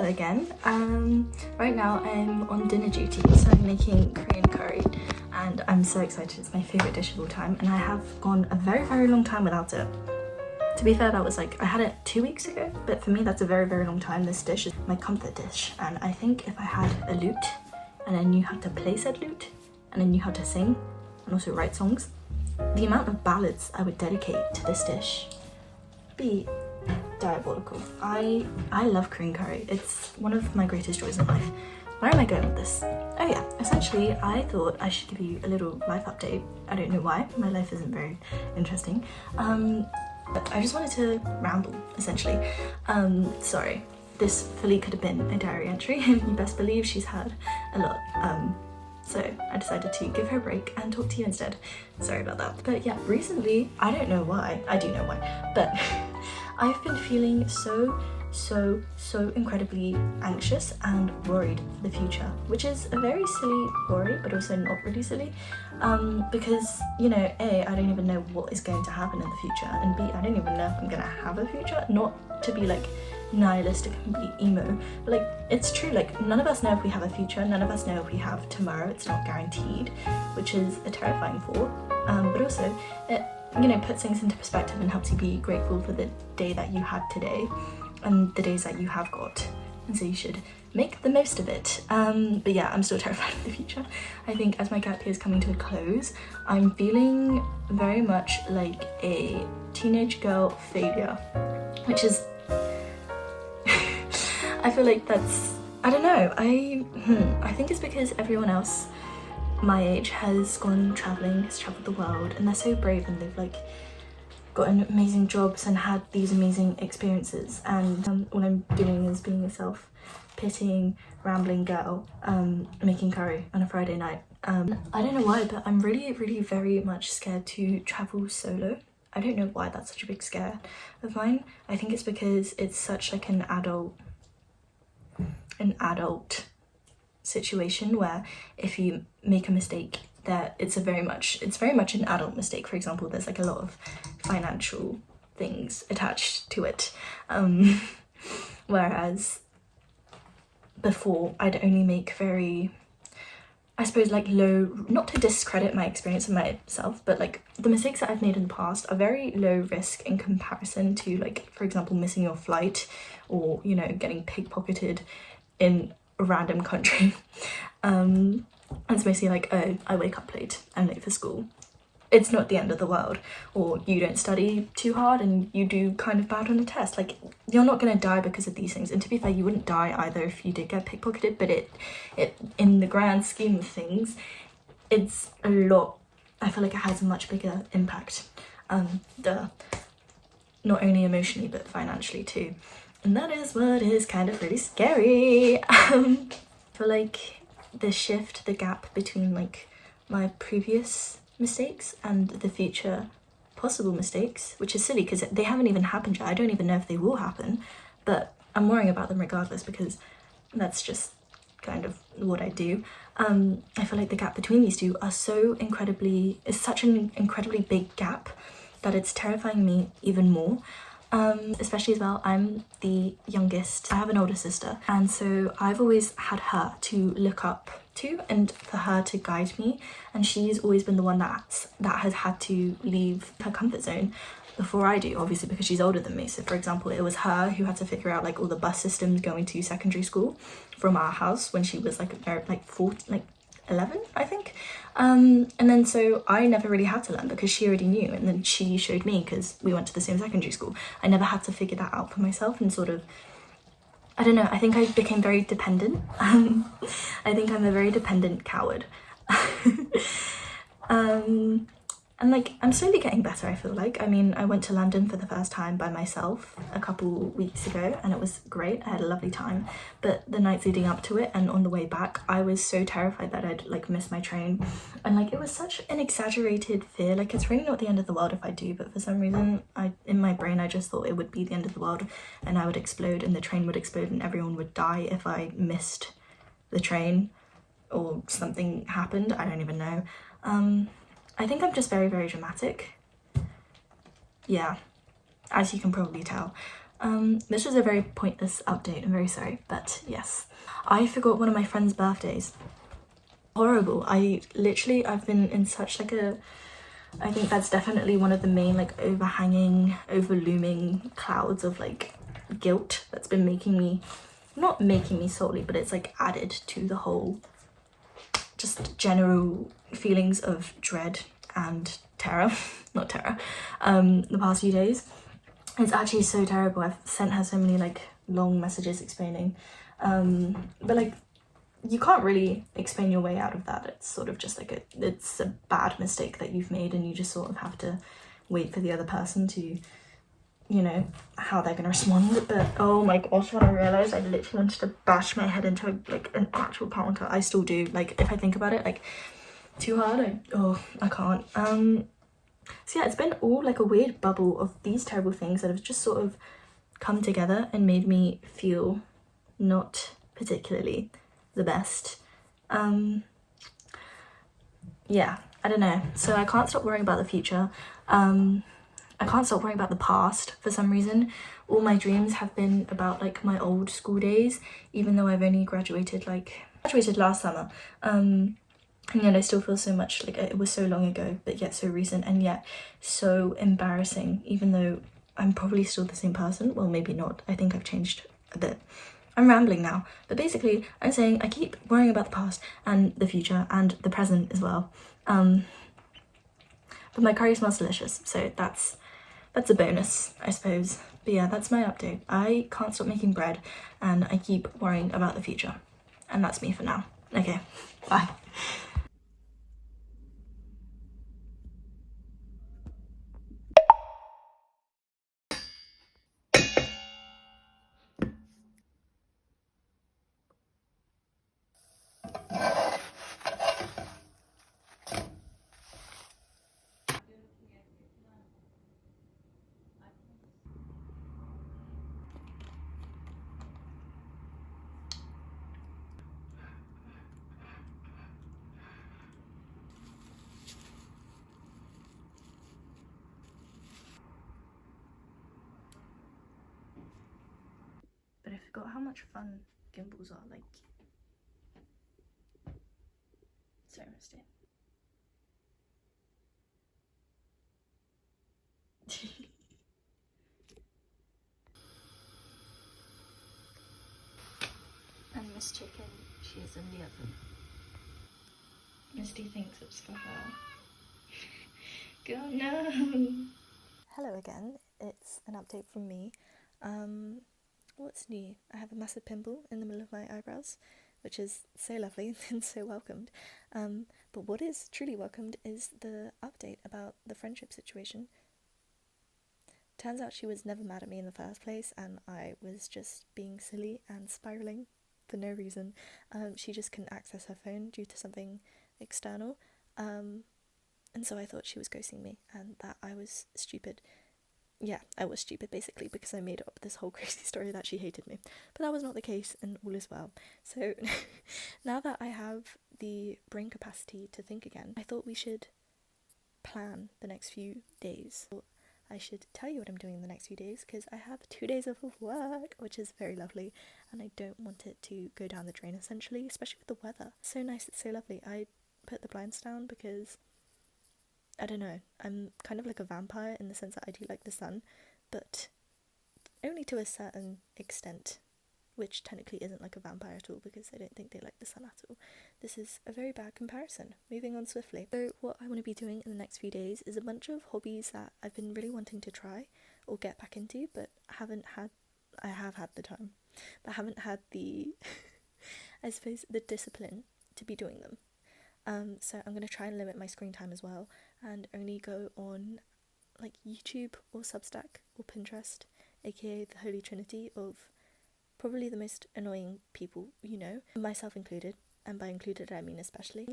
hello again. Right now I'm on dinner duty, so I'm making Korean curry and I'm so excited. It's my favourite dish of all time and I have gone a very long time without it. To be fair, that was like, I had it 2 weeks ago, but for me that's a very long time. This dish is my comfort dish, and I think if I had a lute and I knew how to play said lute and I knew how to sing and also write songs, the amount of ballads I would dedicate to this dish would be diabolical. I love Korean curry. It's one of my greatest joys in life. Where am I going with this? Oh yeah, essentially I thought I should give you a little life update. I don't know why, my life isn't very interesting. But I just wanted to ramble, essentially. Sorry, this fully could have been a diary entry. You best believe she's had a lot. So I decided to give her a break and talk to you instead. Sorry about that. But yeah, recently, I don't know why, I do know why, but I've been feeling so incredibly anxious and worried for the future, which is a very silly worry, but also not really silly, because, you know, A, I don't even know what is going to happen in the future, and B, I don't even know if I'm gonna have a future. Not to be like nihilistic and complete emo, but like, it's true, like none of us know if we have a future, none of us know if we have tomorrow. It's not guaranteed, which is a terrifying thought, but also it, you know, puts things into perspective and helps you be grateful for the day that you had today and the days that you have got, and so you should make the most of it. But yeah, I'm still terrified of the future. I think as my gap year is coming to a close, I'm feeling very much like a teenage girl failure, which is I feel like that's, I don't know, I think it's because everyone else my age has gone traveling, has traveled the world, and they're so brave and they've like gotten amazing jobs and had these amazing experiences, and all I'm doing is being a self-pitying, rambling girl making curry on a Friday night. I don't know why, but I'm really very much scared to travel solo. I don't know why that's such a big scare of mine. I think it's because it's such like an adult situation where if you make a mistake, that it's very much an adult mistake. For example, there's like a lot of financial things attached to it, whereas before I'd only make very, I suppose, like low, not to discredit my experience and myself, but like the mistakes that I've made in the past are very low risk in comparison to, like, for example, missing your flight or, you know, getting pickpocketed in a random country. And it's mostly like, oh, I wake up late, I'm late for school. It's not the end of the world. Or you don't study too hard and you do kind of bad on a test. Like, you're not gonna die because of these things. And to be fair, you wouldn't die either if you did get pickpocketed, but it in the grand scheme of things, it's a lot, I feel like it has a much bigger impact. Not only emotionally, but financially too. And that is what is kind of really scary. I feel like the shift, the gap between like my previous mistakes and the future possible mistakes, which is silly because they haven't even happened yet. I don't even know if they will happen, but I'm worrying about them regardless because that's just kind of what I do. I feel like the gap between these two is such an incredibly big gap that it's terrifying me even more. Especially as well, I'm the youngest. I have an older sister, and so I've always had her to look up to and for her to guide me, and she's always been the one that has had to leave her comfort zone before I do, obviously because she's older than me. So for example, it was her who had to figure out like all the bus systems going to secondary school from our house when she was like 11, I think. And then so I never really had to learn because she already knew, and then she showed me because we went to the same secondary school. I never had to figure that out for myself, and sort of, I don't know, I think I became very dependent. I think I'm a very dependent coward. And like, I'm slowly getting better, I feel like. I mean, I went to London for the first time by myself a couple weeks ago and it was great. I had a lovely time, but the nights leading up to it and on the way back, I was so terrified that I'd like miss my train. And like, it was such an exaggerated fear. Like, it's really not the end of the world if I do, but for some reason, in my brain, I just thought it would be the end of the world and I would explode and the train would explode and everyone would die if I missed the train or something happened. I don't even know. I think I'm just very dramatic. Yeah, as you can probably tell. This was a very pointless update, I'm very sorry, but yes. I forgot one of my friend's birthdays. Horrible. I've been in such like a, I think that's definitely one of the main like overlooming clouds of like guilt that's been making me, not making me solely, but it's like added to the whole just general feelings of dread and terror, not terror, the past few days. It's actually so terrible. I've sent her so many like long messages explaining, but like you can't really explain your way out of that. It's sort of just like it's a bad mistake that you've made, and you just sort of have to wait for the other person to, you know, how they're gonna respond. But oh my gosh, when I realised I literally wanted to bash my head into like an actual counter. I still do, like if I think about it like too hard, I can't. So yeah, it's been all like a weird bubble of these terrible things that have just sort of come together and made me feel not particularly the best. Yeah, I don't know. So I can't stop worrying about the future. I can't stop worrying about the past for some reason. All my dreams have been about like my old school days, even though I've only graduated last summer. And yet I still feel so much like it was so long ago, but yet so recent, and yet so embarrassing, even though I'm probably still the same person. Well, maybe not. I think I've changed a bit. I'm rambling now, but basically I'm saying I keep worrying about the past and the future and the present as well. But my curry smells delicious, so that's a bonus, I suppose. But yeah, that's my update. I can't stop making bread and I keep worrying about the future. And that's me for now. Okay, bye. But I forgot how much fun gimbals are, like, so misty. And Miss Chicken, she is in the oven. Misty thinks it's for her. Girl, no! Hello again, it's an update from me. What's new? I have a massive pimple in the middle of my eyebrows, which is so lovely and so welcomed. But what is truly welcomed is the update about the friendship situation. Turns out she was never mad at me in the first place, and I was just being silly and spiraling for no reason. She just couldn't access her phone due to something external, and so I thought she was ghosting me and that I was stupid. Yeah, I was stupid basically, because I made up this whole crazy story that she hated me. But that was not the case, and all is well. So now that I have the brain capacity to think again, I thought we should plan the next few days. I should tell you what I'm doing in the next few days, because I have 2 days off of work, which is very lovely, and I don't want it to go down the drain essentially, especially with the weather. It's so nice, it's so lovely. I put the blinds down because, I don't know, I'm kind of like a vampire in the sense that I do like the sun, but only to a certain extent, which technically isn't like a vampire at all, because I don't think they like the sun at all. This is a very bad comparison. Moving on swiftly. So what I want to be doing in the next few days is a bunch of hobbies that I've been really wanting to try or get back into, but I have had the time, but haven't had the, I suppose, the discipline to be doing them. So I'm going to try and limit my screen time as well, and only go on like YouTube or Substack or Pinterest, aka the Holy Trinity of probably the most annoying people you know, myself included, and by included I mean especially.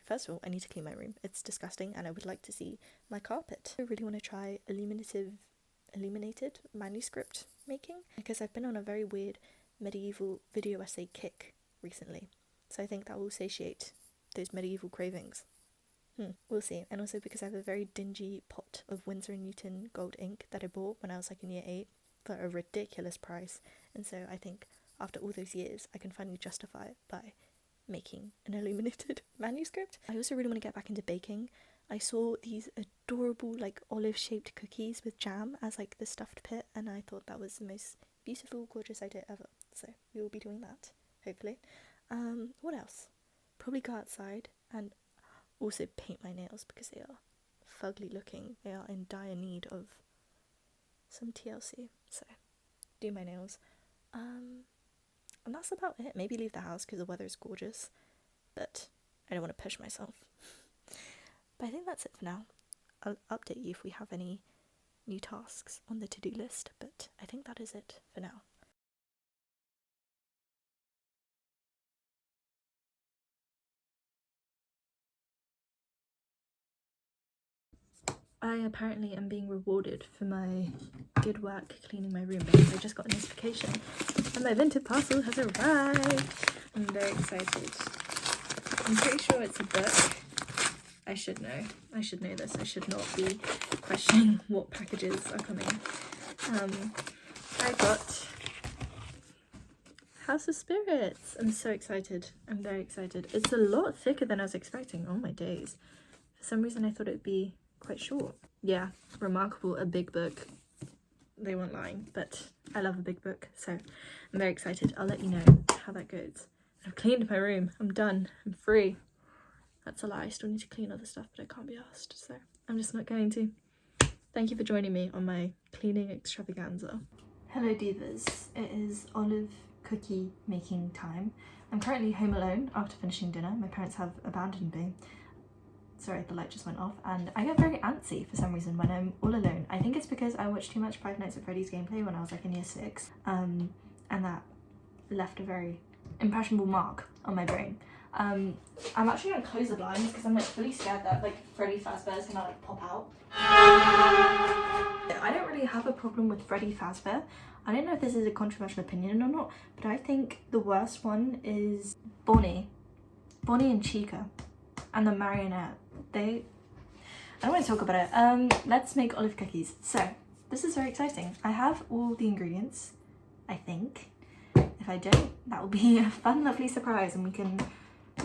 First of all, I need to clean my room. It's disgusting, and I would like to see my carpet. I really want to try illuminated manuscript making, because I've been on a very weird medieval video essay kick recently, so I think that will satiate those medieval cravings. We'll see. And also because I have a very dingy pot of Winsor & Newton gold ink that I bought when I was like in year 8, for a ridiculous price. And so I think after all those years, I can finally justify it by making an illuminated manuscript. I also really want to get back into baking. I saw these adorable like olive-shaped cookies with jam as like the stuffed pit, and I thought that was the most beautiful, gorgeous idea ever. So we will be doing that, hopefully. What else? Probably go outside and also paint my nails because they are fugly looking. They are in dire need of some TLC. So do my nails. And that's about it. Maybe leave the house because the weather is gorgeous, but I don't want to push myself. But I think that's it for now. I'll update you if we have any new tasks on the to-do list, but I think that is it for now. I apparently am being rewarded for my good work cleaning my room because I just got a notification and my vintage parcel has arrived. I'm very excited. I'm pretty sure it's a book. I should know. I should know this. I should not be questioning what packages are coming. I got House of Spirits. I'm so excited. I'm very excited. It's a lot thicker than I was expecting. Oh my days. For some reason I thought it'd be quite short. Yeah, remarkable. A big book. They weren't lying, but I love a big book, so I'm very excited. I'll let you know how that goes. I've cleaned my room. I'm done. I'm free. That's a lie. I still need to clean other stuff, but I can't be asked, so I'm just not going to. Thank you for joining me on my cleaning extravaganza. Hello divas. It is olive cookie making time. I'm currently home alone after finishing dinner. My parents have abandoned me. Sorry, the light just went off, and I get very antsy for some reason when I'm all alone. I think it's because I watched too much Five Nights at Freddy's gameplay when I was like in year 6, and that left a very impressionable mark on my brain. I'm actually gonna close the blinds because I'm like fully scared that like Freddy Fazbear is gonna like pop out. I don't really have a problem with Freddy Fazbear. I don't know if this is a controversial opinion or not, but I think the worst one is Bonnie and Chica and the marionette. I don't want to talk about it. Let's make olive cookies. So this is very exciting. I have all the ingredients, I think. If I don't, that will be a fun, lovely surprise, and we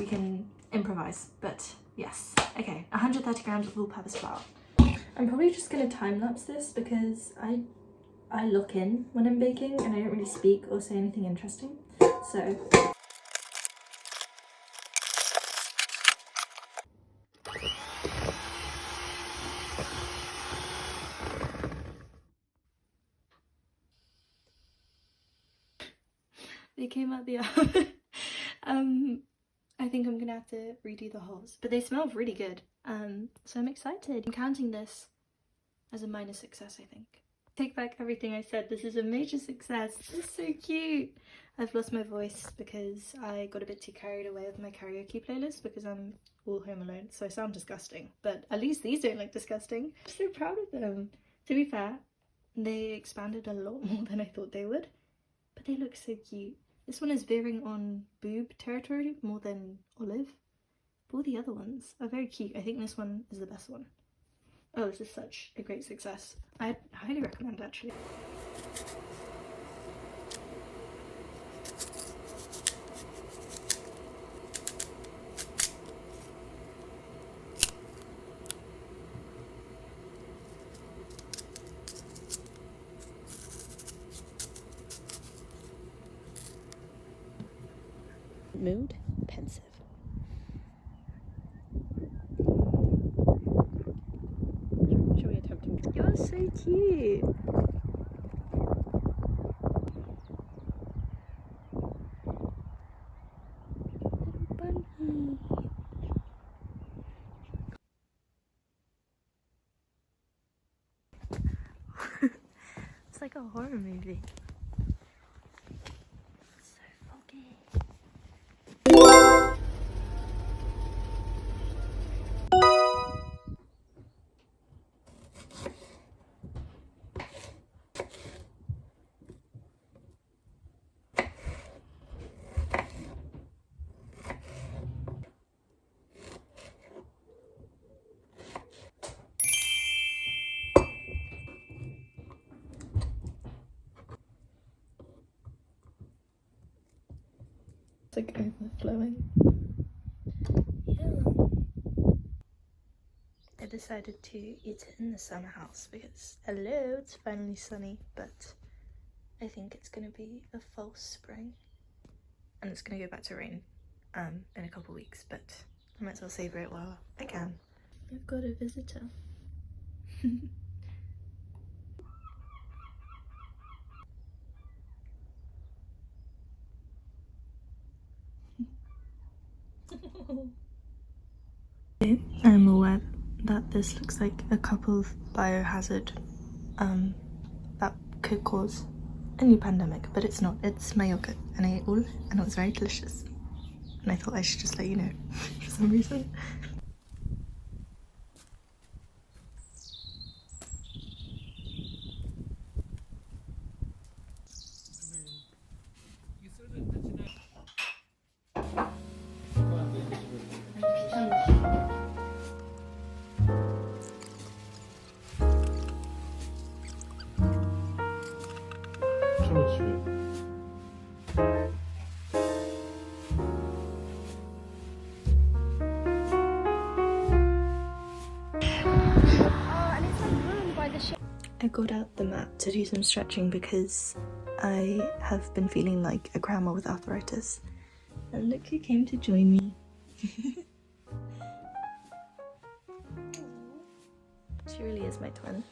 can improvise. But yes, okay. 130 grams of all-purpose flour. I'm probably just gonna time lapse this because I lock in when I'm baking and I don't really speak or say anything interesting. So. They came out the oven. I think I'm gonna have to redo the holes, but they smell really good. So I'm excited. I'm counting this as a minor success, I think. Take back everything I said. This is a major success. It's so cute. I've lost my voice because I got a bit too carried away with my karaoke playlist because I'm all home alone, so I sound disgusting. But at least these don't look disgusting. I'm so proud of them. To be fair, they expanded a lot more than I thought they would, but they look so cute. This one is veering on boob territory more than olive. But all the other ones are very cute. I think this one is the best one. Oh, this is such a great success. I'd highly recommend, actually. Mood pensive. Should we attempt to? You're so cute. Little bunny. It's like a horror movie. So foggy. like overflowing. Yeah. I decided to eat it in the summer house because, hello, it's finally sunny, but I think it's gonna be a false spring and it's gonna go back to rain in a couple weeks, but I might as well savor it while I can. I've got a visitor. I'm aware that this looks like a couple of biohazard that could cause a new pandemic, but it's not. It's my yogurt and I ate all and it was very delicious. And I thought I should just let you know for some reason. I got out the mat to do some stretching because I have been feeling like a grandma with arthritis. And look who came to join me. She really is my twin.